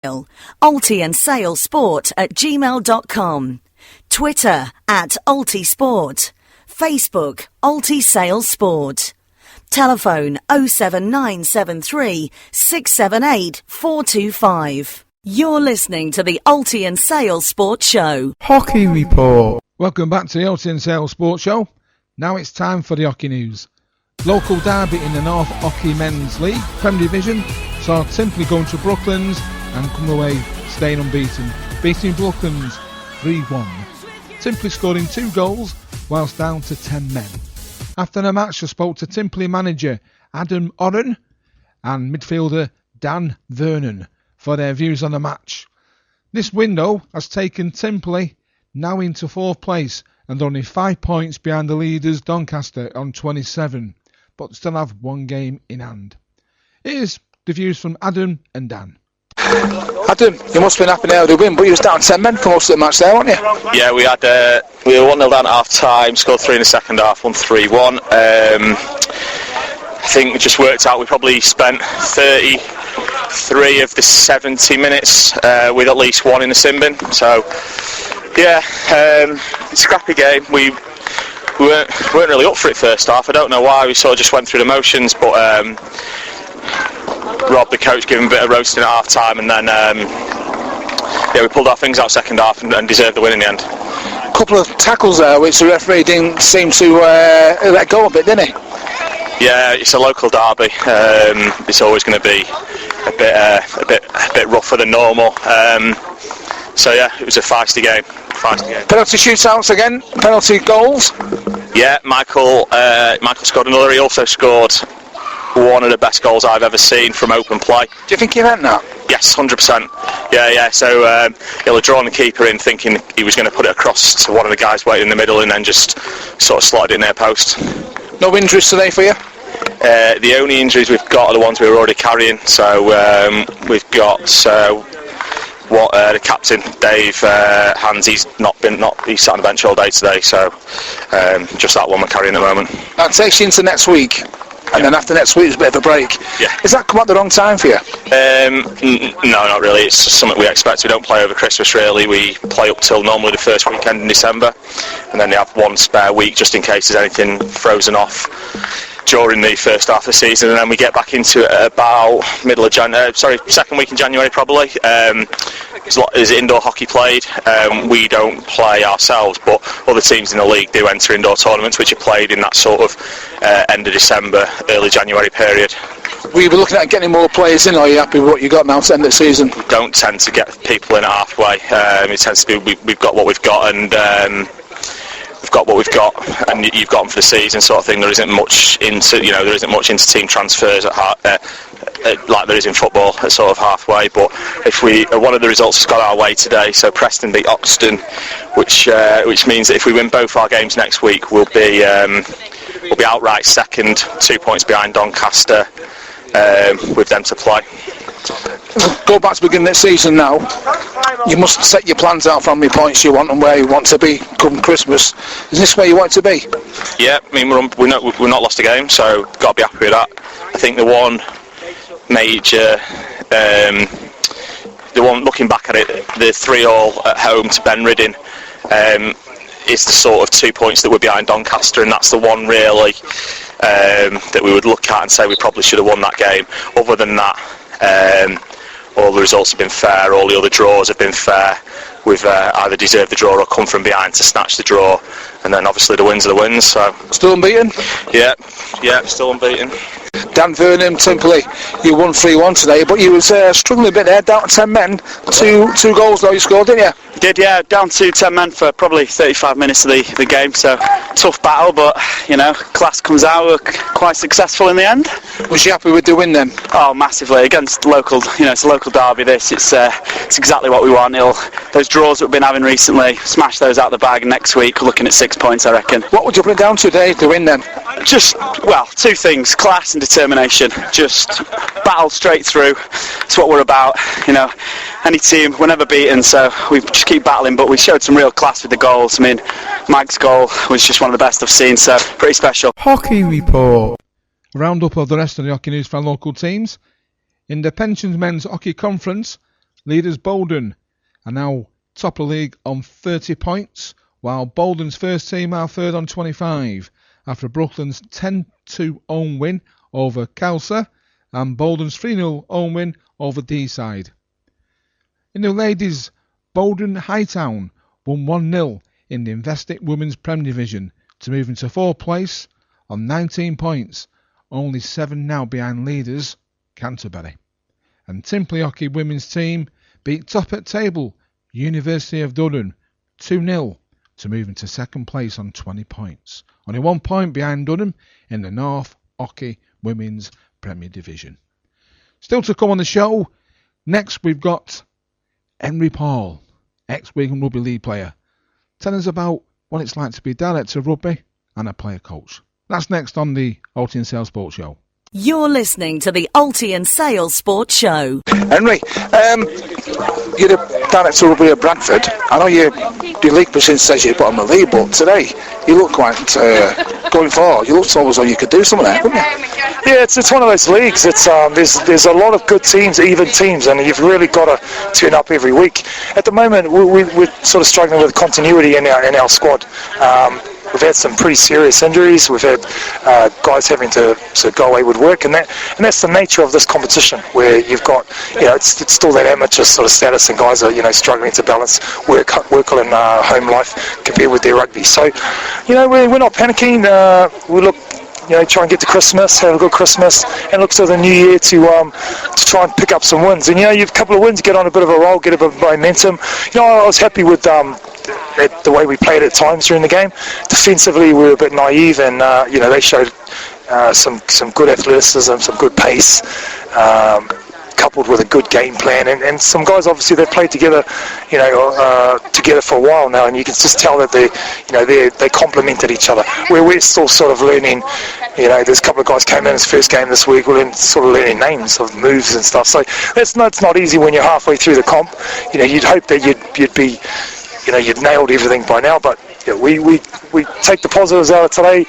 Alty and Sale Sport at gmail.com. Twitter at Alty Sport. Facebook Alty Sale Sport. Telephone 07973 678 425. You're listening to the Alty and Sale Sport Show. Hockey Report. Welcome back to the Alty and Sale Sport Show. Now it's time for the hockey news. Local derby in the North Hockey Men's League Premier Division saw Timperley going to Broooklands and come away staying unbeaten, beating Broooklands 3-1. Timperley scoring 2 goals whilst down to 10 men. After the match, I spoke to Timperley manager Adam Orren and midfielder Dan Vernon for their views on the match. This window has taken Timperley now into 4th place and only 5 points behind the leaders Doncaster on 27, but still have 1 game in hand. Here's the views from Adam and Dan. Adam, you must have been happy now with the win, but you was down 10 men for most of the match there, weren't you? Yeah, we were 1-0 down at half time, scored 3 in the second half, won 3-1. I think it just worked out. We probably spent 33 of the 70 minutes with at least 1 in the sin bin. So, yeah, it's a scrappy game. We weren't really up for it first half. I don't know why. We sort of just went through the motions, but Rob, the coach, gave him a bit of roasting at half time, and then we pulled our things out second half and deserved the win in the end. A couple of tackles there which the referee didn't seem to let go a bit, didn't he? Yeah, it's a local derby. It's always going to be a bit rougher than normal. So yeah, it was a feisty game. Penalty shootouts again, penalty goals. Yeah, Michael scored another. He also scored one of the best goals I've ever seen from open play. Do you think he meant that? Yes, 100%. Yeah. So he'll have drawn the keeper in, thinking he was going to put it across to one of the guys waiting in the middle, and then just sort of slotted it in their post. No injuries today for you? The only injuries we've got are the ones we were already carrying. So we've got the captain, Dave Hands. He's he's sat on the bench all day today. So just that one we're carrying at the moment. That takes you into next week. And then after next week, it's a bit of a break. Yeah. Has that come at the wrong time for you? No, not really. It's something we expect. We don't play over Christmas, really. We play up till normally the first weekend in December, and then they have 1 spare week just in case there's anything frozen off during the first half of the season, and then we get back into it at about second week in January probably. There's indoor hockey played. We don't play ourselves, but other teams in the league do enter indoor tournaments, which are played in that sort of end of December, early January period. Will you be looking at getting more players in, or are you happy with what you got now to end the season? We don't tend to get people in halfway. It tends to be we've got what we've got, and we've got what we've got, and you've got them for the season, sort of thing. There isn't much into team transfers like there is in football at sort of halfway. But if one of the results has got our way today, so Preston beat Oxton, which means that if we win both our games next week, we'll be outright second, 2 points behind Doncaster, with them to play. Go back to the beginning of the season now. You must set your plans out for how many points you want and where you want to be come Christmas. Is this where you want to be? Yeah, I mean we're not lost a game, so got to be happy with that. I think the one major, the one looking back at it, the 3-3 at home to Brendon, is the sort of 2 points that we're behind Doncaster, and that's the one really that we would look at and say we probably should have won that game. Other than that, all the results have been fair, all the other draws have been fair. We've either deserved the draw or come from behind to snatch the draw, and then obviously the wins are the wins. So still unbeaten? Yeah, still unbeaten. Dan Vernon, Timperley, you won 3-1 today, but you was struggling a bit there, down to 10 men. Two goals though you scored, didn't you? Did, yeah, down to 10 men for probably 35 minutes of the game, so tough battle, but class comes out. We're quite successful in the end. Was you happy with the win then? Oh, massively. Against local, it's a local derby. This, it's exactly what we want. Those draws that we've been having recently, smash those out the bag. Next week, looking at 6 points, I reckon. What would you put it down to today to win then? Just, two things: class and determination. Just battle straight through. That's what we're about. Any team, we're never beaten, so we just keep battling. But we showed some real class with the goals. I mean, Mike's goal was just one of the best I've seen, so pretty special. Hockey Report. Roundup of the rest of the hockey news for our local teams. In the Pensions Men's Hockey Conference, Leaders Bowdon are now top of the league on 30 points, while Bowdon's first team are third on 25 after Broooklands' 10-2 home win over Kelsa and Bowdon's 3-0 home win over D-side. In the ladies, Bowdon Hightown won 1-0 in the Investic Women's Prem Division to move into 4th place on 19 points, only 7 now behind leaders Canterbury. And Timperley Hockey women's team beat top at table University of Durham 2-0 to move into 2nd place on 20 points, only 1 point behind Durham in the North Hockey Women's Premier Division. Still to come on the show, next we've got Henry Paul, Ex Wigan Rugby League player, telling us about what it's like to be Director of Rugby and a player coach. That's next on the Alty and Sale Sports Show. You're listening to the Alty and Sale Sports Show. Henry, you're the Director of Rugby at Bradford. I know your league position says you're bottom of the league, but today you look quite going forward. You looked almost like you could do something there, couldn't you? Yeah, it's one of those leagues. It's there's a lot of good teams, even teams, and you've really got to turn up every week. At the moment, we're sort of struggling with continuity in our squad. We've had some pretty serious injuries. We've had guys having to go away with work, and that's the nature of this competition, where you've got, it's still that amateur sort of status, and guys are struggling to balance work and home life compared with their rugby. So, we're not panicking. We look. Try and get to Christmas, have a good Christmas, and look to the new year to try and pick up some wins. And you have a couple of wins, get on a bit of a roll, get a bit of momentum. I was happy with the way we played at times during the game. Defensively, we were a bit naive, and they showed some good athleticism, some good pace, coupled with a good game plan, and some guys obviously they've played together, together for a while now, and you can just tell that they complemented each other. Where we're still sort of learning, there's a couple of guys came in his first game this week, we're sort of learning names of moves and stuff. So it's not easy when you're halfway through the comp. You'd hope that you'd be, you'd nailed everything by now, but we take the positives out of today.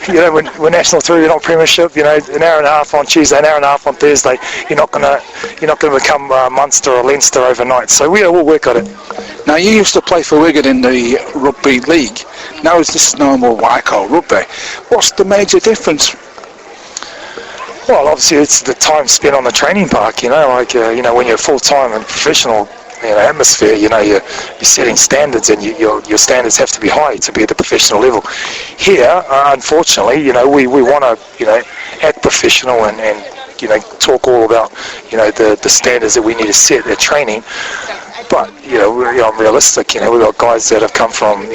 We're National 3, we're not Premiership. An hour and a half on Tuesday, an hour and a half on Thursday. You're not gonna become Munster or Leinster overnight. So we'll work on it. Now, you used to play for Wigan in the Rugby League. Now is this normal what I call rugby? What's the major difference? Well, obviously it's the time spent on the training park. When you're full time and professional. Atmosphere, you're setting standards, and your standards have to be high to be at the professional level. Here, unfortunately, we want to, act professional and talk all about, the standards that we need to set at training. But, I'm realistic, we've got guys that have come from,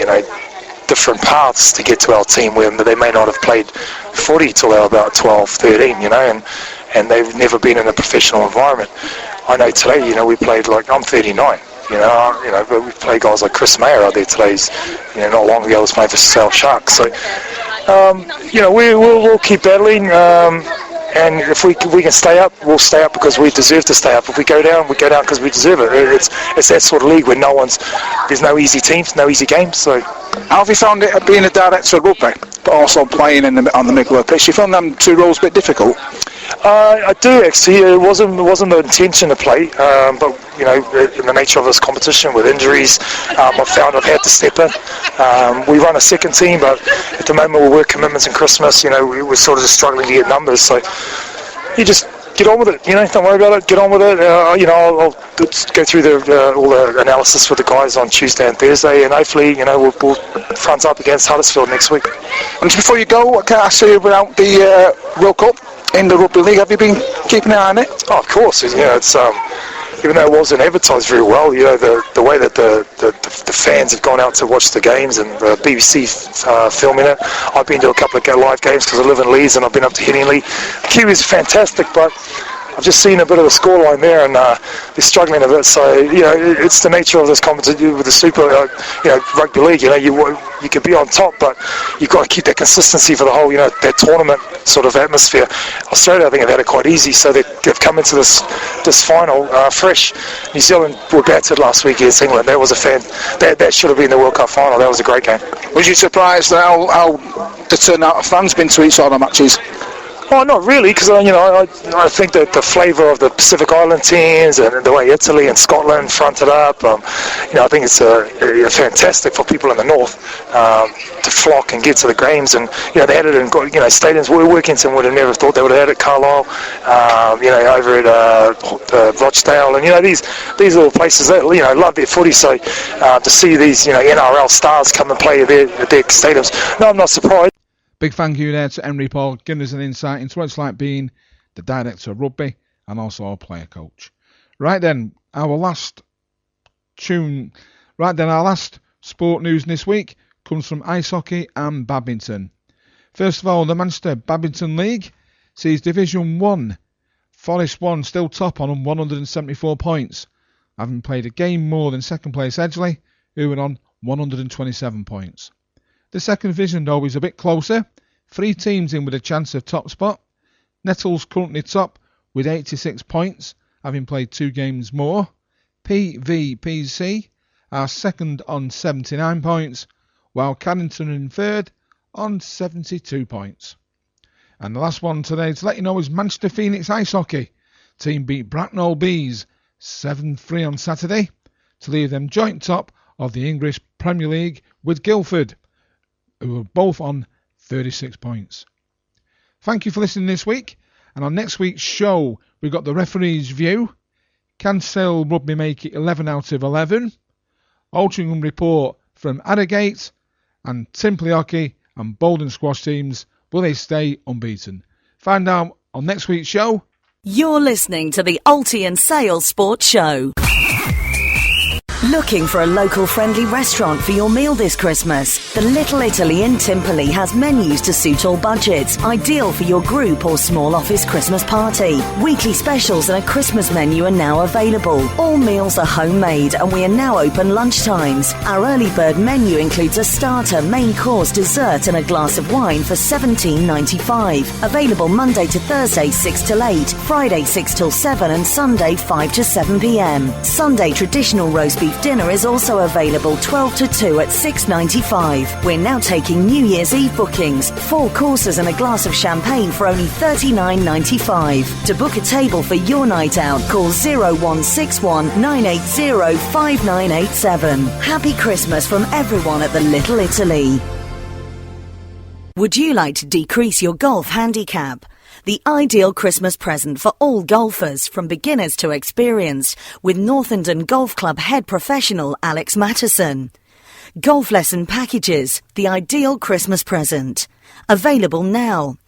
different paths to get to our team where they may not have played footy till they were about 12, 13, and they've never been in a professional environment. I know today, we played I'm 39, but we play guys like Chris Mayer out there today. He's, not long ago was playing for Sale Sharks. So, we'll keep battling, and if we can stay up, we'll stay up because we deserve to stay up. If we go down because we deserve it. It's that sort of league where there's no easy teams, no easy games. So, how have you found it being a director of rugby, but also playing on the middle of the pitch? You found them two roles a bit difficult? I do actually. It wasn't the intention to play, but in the nature of this competition with injuries, I've found I've had to step in. We run a second team, but at the moment with work commitments and Christmas, we're sort of just struggling to get numbers. So you just get on with it. Don't worry about it. Get on with it. I'll go through all the analysis with the guys on Tuesday and Thursday, and hopefully, we'll front up against Huddersfield next week. And just before you go, can I say about the World Cup in the Rugby League, have you been keeping an eye on it? Oh, of course. It's even though it wasn't advertised very well, the way that the fans have gone out to watch the games, and the BBC filming it. I've been to a couple of live games because I live in Leeds, and I've been up to Headingley. The Kiwis are fantastic, but I've just seen a bit of a scoreline there, and they're struggling a bit. So it's the nature of this competition with the Super Rugby League. You could be on top, but you've got to keep that consistency for the whole that tournament sort of atmosphere. Australia, I think, have had it quite easy, so they've come into this final fresh. New Zealand were battered last week against England. That was that should have been the World Cup final. That was a great game. Was you surprised at how the turnout of fans been to each sort of matches? Oh, not really, because I think that the flavour of the Pacific Island teams and the way Italy and Scotland fronted up, I think it's fantastic for people in the north to flock and get to the games. And they had it in stadiums where Workington would have never thought they would have had it. Carlisle, over at Rochdale, and these little places that love their footy. So to see these NRL stars come and play at their stadiums, no, I'm not surprised. Big thank you there to Henry Paul, giving us an insight into what it's like being the Director of Rugby and also a player coach. Right then, our last sport news this week comes from ice hockey and badminton. First of all, the Manchester Badminton League sees Division 1. Forest 1 still top on 174 points, having played a game more than second place Edgeley, who were on 127 points. The second division, though, is a bit closer. 3 teams in with a chance of top spot. Nettles currently top with 86 points, having played 2 games more. PVPC are second on 79 points, while Caddington in third on 72 points. And the last one today to let you know is Manchester Phoenix Ice Hockey. Team beat Bracknell Bees 7-3 on Saturday to leave them joint top of the English Premier League with Guildford, who were both on 36 points. Thank you for listening this week, and on next week's show we've got the referee's view. Can Sale Rugby make it 11 out of 11? Altrincham report from Addergate, and Timperley Hockey and Bowdon Squash teams, will they stay unbeaten? Find out on next week's show. You're listening to the Alty and Sale Sports Show. Looking for a local friendly restaurant for your meal this Christmas? The Little Italy in Timperley has menus to suit all budgets, ideal for your group or small office Christmas party. Weekly specials and a Christmas menu are now available. All meals are homemade and we are now open lunchtimes. Our early bird menu includes a starter, main course, dessert and a glass of wine for $17.95. Available Monday to Thursday 6 till 8, Friday 6 till 7 and Sunday 5 to 7 p.m. Sunday traditional roast beef dinner is also available 12 to 2 at $6.95. We're now taking New Year's Eve bookings, 4 courses and a glass of champagne for only $39.95. To book a table for your night out, call 0161 980 5987. Happy Christmas from everyone at the Little Italy. Would you like to decrease your golf handicap? The ideal Christmas present for all golfers, from beginners to experienced, with Northenden Golf Club head professional Alex Matteson. Golf lesson packages, the ideal Christmas present. Available now.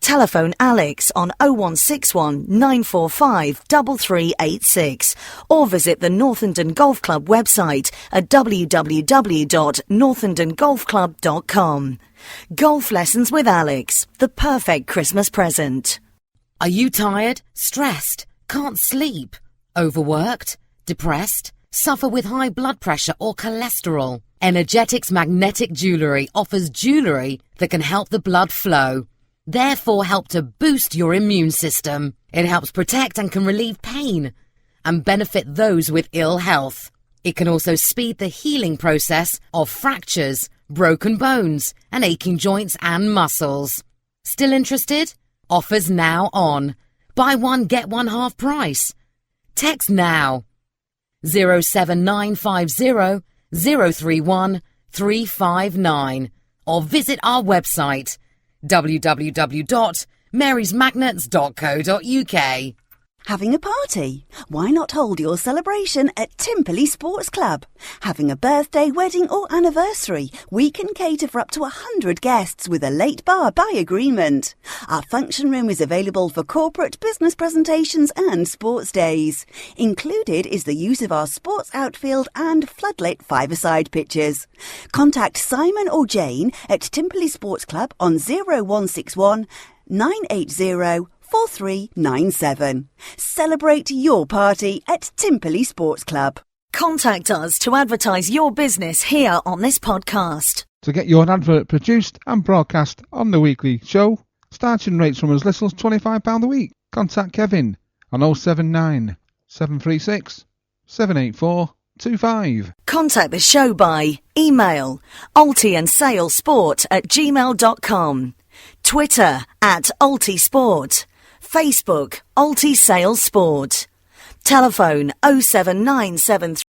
Telephone Alex on 0161 945 3386 or visit the Northenden Golf Club website at www.northendengolfclub.com. Golf lessons with Alex, the perfect Christmas present. Are you tired, stressed, can't sleep, overworked, depressed, suffer with high blood pressure or cholesterol? Energetics Magnetic Jewellery offers jewellery that can help the blood flow, therefore help to boost your immune system. It helps protect and can relieve pain and benefit those with ill health. It can also speed the healing process of fractures, broken bones and aching joints and muscles. Still interested? Offers now on. Buy one, get one half price. Text now 07950 031 359 or visit our website www.marysmagnets.co.uk. Having a party? Why not hold your celebration at Timperley Sports Club? Having a birthday, wedding or anniversary? We can cater for up to 100 guests with a late bar by agreement. Our function room is available for corporate, business presentations and sports days. Included is the use of our sports outfield and floodlit five-a-side pitches. Contact Simon or Jane at Timperley Sports Club on 0161 980 4397. Celebrate your party at Timperley Sports Club. Contact us to advertise your business here on this podcast. To get your advert produced and broadcast on the weekly show, starting rates from as little as £25 a week. Contact Kevin on 079 736 78425. Contact the show by email altyandsalesport@gmail.com. Twitter @Alty Sport. Facebook Alty Sale Sport. Telephone 07973